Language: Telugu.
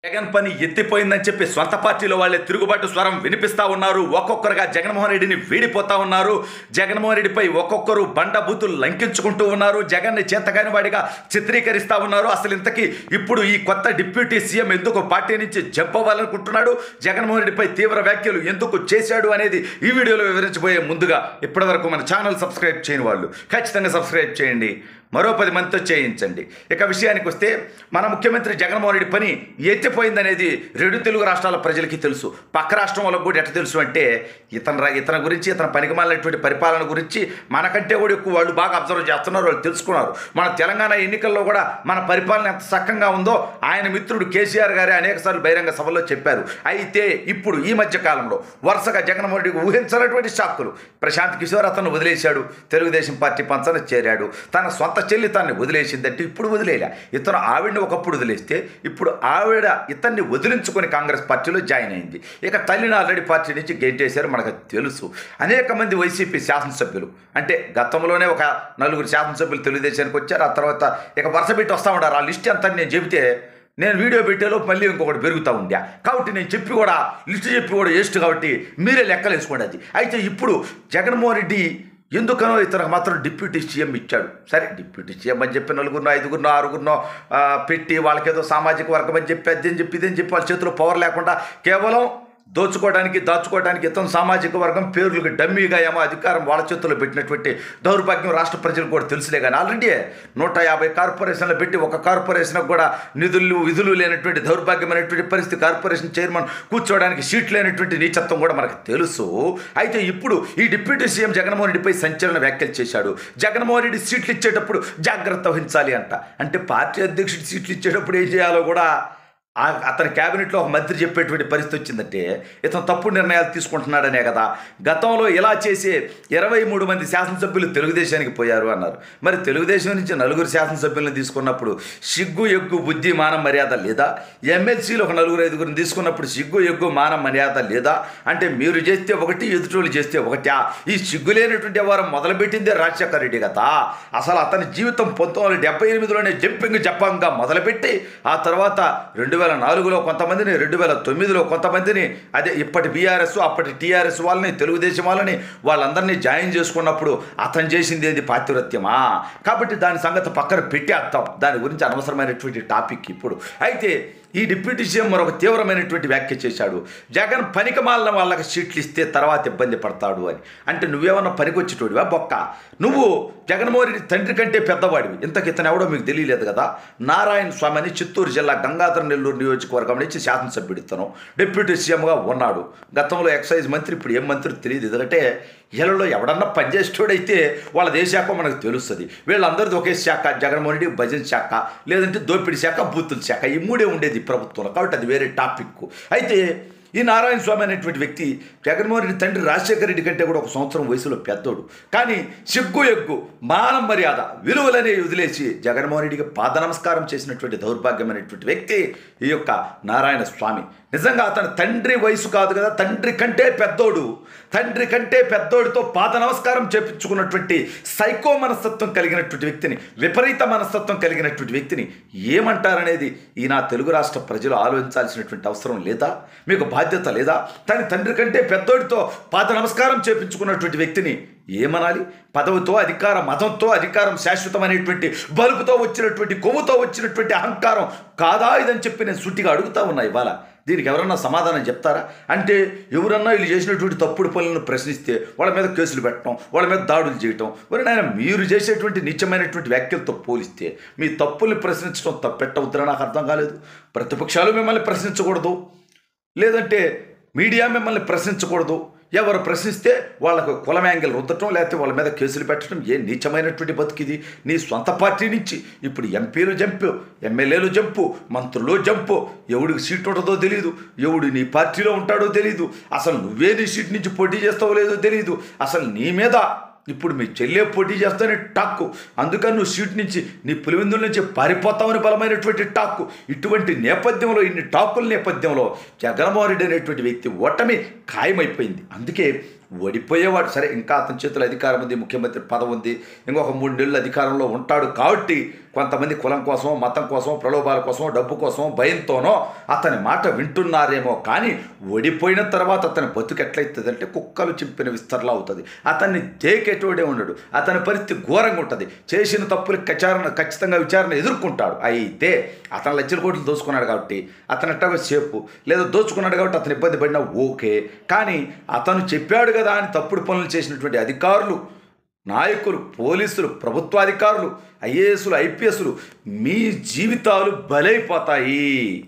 జగన్ పని ఎత్తిపోయిందని చెప్పి సొంత పార్టీలో వాళ్ళే తిరుగుబాటు స్వరం వినిపిస్తా ఉన్నారు. ఒక్కొక్కరుగా జగన్మోహన్ రెడ్డిని వీడిపోతా ఉన్నారు. జగన్మోహన్ రెడ్డిపై ఒక్కొక్కరు బండబూతులు లంకించుకుంటూ ఉన్నారు. జగన్ని చేతగాని వాడిగా చిత్రీకరిస్తా ఉన్నారు. అసలు ఇంతకీ ఇప్పుడు ఈ కొత్త డిప్యూటీ సీఎం ఎందుకు పార్టీ నుంచి జంప్ అవ్వాలనుకుంటున్నాడు, జగన్మోహన్ రెడ్డిపై తీవ్ర వ్యాఖ్యలు ఎందుకు చేశాడు అనేది ఈ వీడియోలో వివరించబోయే ముందుగా ఇప్పటివరకు మన ఛానల్ సబ్స్క్రైబ్ చేయని వాళ్ళు ఖచ్చితంగా సబ్స్క్రైబ్ చేయండి, మరో 10 మందితో చేయించండి. ఇక విషయానికి వస్తే మన ముఖ్యమంత్రి జగన్మోహన్ రెడ్డి పని ఎత్తిపోయిందనేది రెండు తెలుగు రాష్ట్రాల ప్రజలకి తెలుసు. పక్క రాష్ట్రం వాళ్ళకు కూడా ఎట్లా తెలుసు అంటే ఇతని గురించి, ఇతని పనికిమాలినటువంటి పరిపాలన గురించి మనకంటే కూడా ఎక్కువ వాళ్ళు బాగా అబ్జర్వ్ చేస్తున్నారు, వాళ్ళు తెలుసుకున్నారు. మన తెలంగాణ ఎన్నికల్లో కూడా మన పరిపాలన ఎంత చక్కగా ఉందో ఆయన మిత్రుడు కేసీఆర్ గారే అనేకసార్లు బహిరంగ సభల్లో చెప్పారు. అయితే ఇప్పుడు ఈ మధ్య కాలంలో వరుసగా జగన్మోహన్ రెడ్డికి ఊహించినటువంటి షాక్కులు. ప్రశాంత్ కిషోర్ అతను వదిలేశాడు, తెలుగుదేశం పార్టీ పంచన చేరాడు. తన సొంత చెల్లి తన్ని వదిలేసిందంటే ఇప్పుడు వదిలేలా. ఇతను ఆవిడని ఒకప్పుడు వదిలేస్తే ఇప్పుడు ఆవిడ ఇతన్ని వదిలించుకొని కాంగ్రెస్ పార్టీలో జాయిన్ అయింది. ఇక తల్లిని ఆల్రెడీ పార్టీ నుంచి గెంటేశారు, మనకు తెలుసు. అనేక మంది వైసీపీ శాసనసభ్యులు అంటే గతంలోనే ఒక 4 శాసనసభ్యులు తెలుగుదేశానికి వచ్చారు. ఆ తర్వాత ఇక వరుస పెట్టి వస్తూ ఉంటారు. ఆ లిస్ట్ అంతా నేను చెబితే నేను వీడియో పెట్టేలోపు మళ్ళీ ఇంకొకటి పెరుగుతూ ఉండే కాబట్టి నేను చెప్పి కూడా లిస్ట్ చెప్పి కూడా వేస్ట్, కాబట్టి మీరే లెక్కలు వేసుకోండి అది. అయితే ఇప్పుడు జగన్మోహన్ రెడ్డి ఎందుకనో ఇతనికి మాత్రం డిప్యూటీ సీఎం ఇచ్చాడు. సరే, డిప్యూటీ సీఎం అని చెప్పి 4, 5, 6 పెట్టి వాళ్ళకేదో సామాజిక వర్గం అని చెప్పి అదేం చెప్పి ఇదేం చెప్పి వాళ్ళ చేతిలో పవర్ లేకుండా కేవలం దాచుకోవడానికి ఇతను సామాజిక వర్గం పేర్లకు డమ్మీగా ఏమో అధికారం వాళ్ళ చేతుల్లో పెట్టినటువంటి దౌర్భాగ్యం రాష్ట్ర ప్రజలకు కూడా తెలుసులే. కానీ ఆల్రెడీ 150 కార్పొరేషన్లు పెట్టి ఒక కార్పొరేషన్కి కూడా విధులు లేనటువంటి దౌర్భాగ్యమైనటువంటి పరిస్థితి, కార్పొరేషన్ చైర్మన్ కూర్చోవడానికి సీట్ లేనటువంటి నీచత్వం కూడా మనకు తెలుసు. అయితే ఇప్పుడు ఈ డిప్యూటీ సీఎం జగన్మోహన్ రెడ్డిపై సంచలన వ్యాఖ్యలు చేశాడు. జగన్మోహన్ రెడ్డి సీట్లు ఇచ్చేటప్పుడు జాగ్రత్త వహించాలి అంట. అంటే పార్టీ అధ్యక్షుడు సీట్లు ఇచ్చేటప్పుడు ఏం చేయాలో కూడా అతని క్యాబినెట్లో ఒక మంత్రి చెప్పేటువంటి పరిస్థితి వచ్చిందంటే ఇతను తప్పుడు నిర్ణయాలు తీసుకుంటున్నాడనే కదా. గతంలో ఇలా చేసే 23 మంది శాసనసభ్యులు తెలుగుదేశానికి పోయారు అన్నారు. మరి తెలుగుదేశం నుంచి 4 శాసనసభ్యులను తీసుకున్నప్పుడు సిగ్గు ఎగ్గు బుద్ధి మానం మర్యాద లేదా? ఎమ్మెల్సీలు ఒక 4, 5 తీసుకున్నప్పుడు సిగ్గు ఎగ్గు మానం మర్యాద లేదా? అంటే మీరు చేస్తే ఒకటి, ఎదుటోళ్ళు చేస్తే ఒకటా? ఈ సిగ్గు లేనటువంటి వ్యవహారం మొదలుపెట్టిందే రాజశేఖర రెడ్డి కదా. అసలు అతని జీవితం 1978లోనే జంపింగ్గా మొదలుపెట్టి ఆ తర్వాత 2004లో కొంతమందిని, 2009లో కొంతమందిని, అదే ఇప్పటి బీఆర్ఎస్ అప్పటి టీఆర్ఎస్ వాళ్ళని, తెలుగుదేశం వాళ్ళని వాళ్ళందరినీ జాయిన్ చేసుకున్నప్పుడు అతను చేసింది ఏది పాతివ్రత్యమా? కాబట్టి దాని సంగతి పక్కన పెట్టేద్దాం, దాని గురించి అనవసరమైనటువంటి టాపిక్ ఇప్పుడు. అయితే ఈ డిప్యూటీ సీఎం మరొక తీవ్రమైనటువంటి వ్యాఖ్య చేశాడు. జగన్ పనికి మాలిన వాళ్ళకి సీట్లు ఇస్తే తర్వాత ఇబ్బంది పడతాడు అని. అంటే నువ్వేమన్నా పనికొచ్చేటోడివా బొక్క? నువ్వు జగన్మోహన్ రెడ్డి తండ్రి కంటే పెద్దవాడివి. ఇంతకు ఇతను ఎవడో మీకు తెలియలేదు కదా. నారాయణ స్వామి అని చిత్తూరు జిల్లా గంగాధర నెల్లూరు నియోజకవర్గం నుంచి శాసనసభ్యుడు ఇతను డిప్యూటీ సీఎంగా ఉన్నాడు. గతంలో ఎక్సైజ్ మంత్రి, ఇప్పుడు ఏం మంత్రి తెలియదు. ఎందుకంటే వీళ్ళలో ఎవడన్నా పనిచేసేటోడైతే వాళ్ళ ఏ శాఖ మనకు తెలుస్తుంది. వీళ్ళందరిది ఒకే శాఖ, జగన్మోహన్ రెడ్డి భజన శాఖ, లేదంటే దోపిడీ శాఖ, బూతుల శాఖ, ఈ 3 ఉండేది ప్రభుత్వంలో. కాబట్టి అది వేరే టాపిక్. అయితే ఈ నారాయణ స్వామి అనేటువంటి వ్యక్తి జగన్మోహన్ రెడ్డి తండ్రి రాజశేఖర రెడ్డి కంటే కూడా 1 సంవత్సరం వయసులో పెద్దోడు. కానీ సిగ్గు ఎగ్గు మానం మర్యాద విలువలనే వదిలేసి జగన్మోహన్ రెడ్డికి పాద నమస్కారం చేసినటువంటి దౌర్భాగ్యమైనటువంటి వ్యక్తి ఈ యొక్క నారాయణ స్వామి. నిజంగా అతని తండ్రి వయసు కాదు కదా, తండ్రి కంటే పెద్దోడితో పాద నమస్కారం చేపించుకున్నటువంటి సైకో మనస్తత్వం కలిగినటువంటి వ్యక్తిని, విపరీత మనస్తత్వం కలిగినటువంటి వ్యక్తిని ఏమంటారనేది ఈ నా తెలుగు రాష్ట్ర ప్రజలు ఆలోచించాల్సినటువంటి అవసరం లేదా? మీకు బాధ్యత లేదా? తన తండ్రి కంటే పెద్దోడితో పాద నమస్కారం చేపించుకున్నటువంటి వ్యక్తిని ఏమనాలి? పదవితో అధికార, మతంతో అధికారం, శాశ్వతమైనటువంటి బలుపుతో వచ్చినటువంటి, కొవ్వుతో వచ్చినటువంటి అహంకారం కాదా ఇదని చెప్పి నేను సూటిగా అడుగుతా ఉన్నా. ఇవాళ దీనికి ఎవరన్నా సమాధానం చెప్తారా? అంటే ఎవరన్నా వీళ్ళు చేసినటువంటి తప్పుడు పనులను ప్రశ్నిస్తే వాళ్ళ మీద కేసులు పెట్టడం, వాళ్ళ మీద దాడులు చేయటం. మరి నాయన మీరు చేసేటువంటి నిత్యమైనటువంటి వ్యాఖ్యలతో పోలిస్తే మీ తప్పుల్ని ప్రశ్నించడం తప్పెట్టవుతుందని నాకు అర్థం కాలేదు. ప్రతిపక్షాలు మిమ్మల్ని ప్రశ్నించకూడదు, లేదంటే మీడియా మిమ్మల్ని ప్రశ్నించకూడదు. ఎవరు ప్రశ్నిస్తే వాళ్ళకు కులం యాంగిల్ రుద్దటం, లేకపోతే వాళ్ళ మీద కేసులు పెట్టడం ఏ నీచమైనటువంటి బతికిది? నీ సొంత పార్టీ నుంచి ఇప్పుడు ఎంపీలు జంపు, ఎమ్మెల్యేలు జంపు, మంత్రులు జంపు, ఎవడికి సీట్ ఉంటుందో తెలియదు, ఎవడు నీ పార్టీలో ఉంటాడో తెలియదు, అసలు నువ్వే నీ సీట్ నుంచి పోటీ చేస్తావో లేదో తెలియదు, అసలు నీ మీద ఇప్పుడు మీ చెల్లె పోటీ చేస్తానే టాక్కు, అందుకని నువ్వు సీట్ నుంచి, నీ పులివెందుల నుంచి పారిపోతామని బలమైనటువంటి టాక్కు. ఇటువంటి నేపథ్యంలో, ఇన్ని టాకుల నేపథ్యంలో జగన్మోహన్ రెడ్డి అనేటువంటి వ్యక్తి ఓటమి ఖాయమైపోయింది. అందుకే ఓడిపోయేవాడు. సరే, ఇంకా అతని చేతుల అధికారం ఉంది, ముఖ్యమంత్రి పదవి ఉంది, ఇంకొక 3 నెలలు అధికారంలో ఉంటాడు. కాబట్టి కొంతమంది కులం కోసం, మతం కోసం, ప్రలోభాల కోసం, డబ్బు కోసం, భయంతోనో అతని మాట వింటున్నారేమో. కానీ ఓడిపోయిన తర్వాత అతని బతుకు ఎట్లయితుందంటే కుక్కలు చింపిన విస్తరలా అవుతుంది. అతన్ని దేకేటోడే ఉండడు. అతని పరిస్థితి ఘోరంగా ఉంటుంది. చేసిన తప్పులకు ఖచ్చితంగా విచారణ ఎదుర్కొంటాడు. అయితే అతను లక్షల కోట్లు దోచుకున్నాడు కాబట్టి అతను ఎట్టగా సేపు, లేదా దోచుకున్నాడు కాబట్టి అతను ఇబ్బంది పడినా ఓకే. కానీ అతను చెప్పాడు కదా అని తప్పుడు పనులు చేసినటువంటి అధికారులు, నాయకులు, పోలీసులు, ప్రభుత్వాధికారులు, ఐఏఎస్లు, ఐపీఎస్లు మీ జీవితాలు బలైపోతాయి.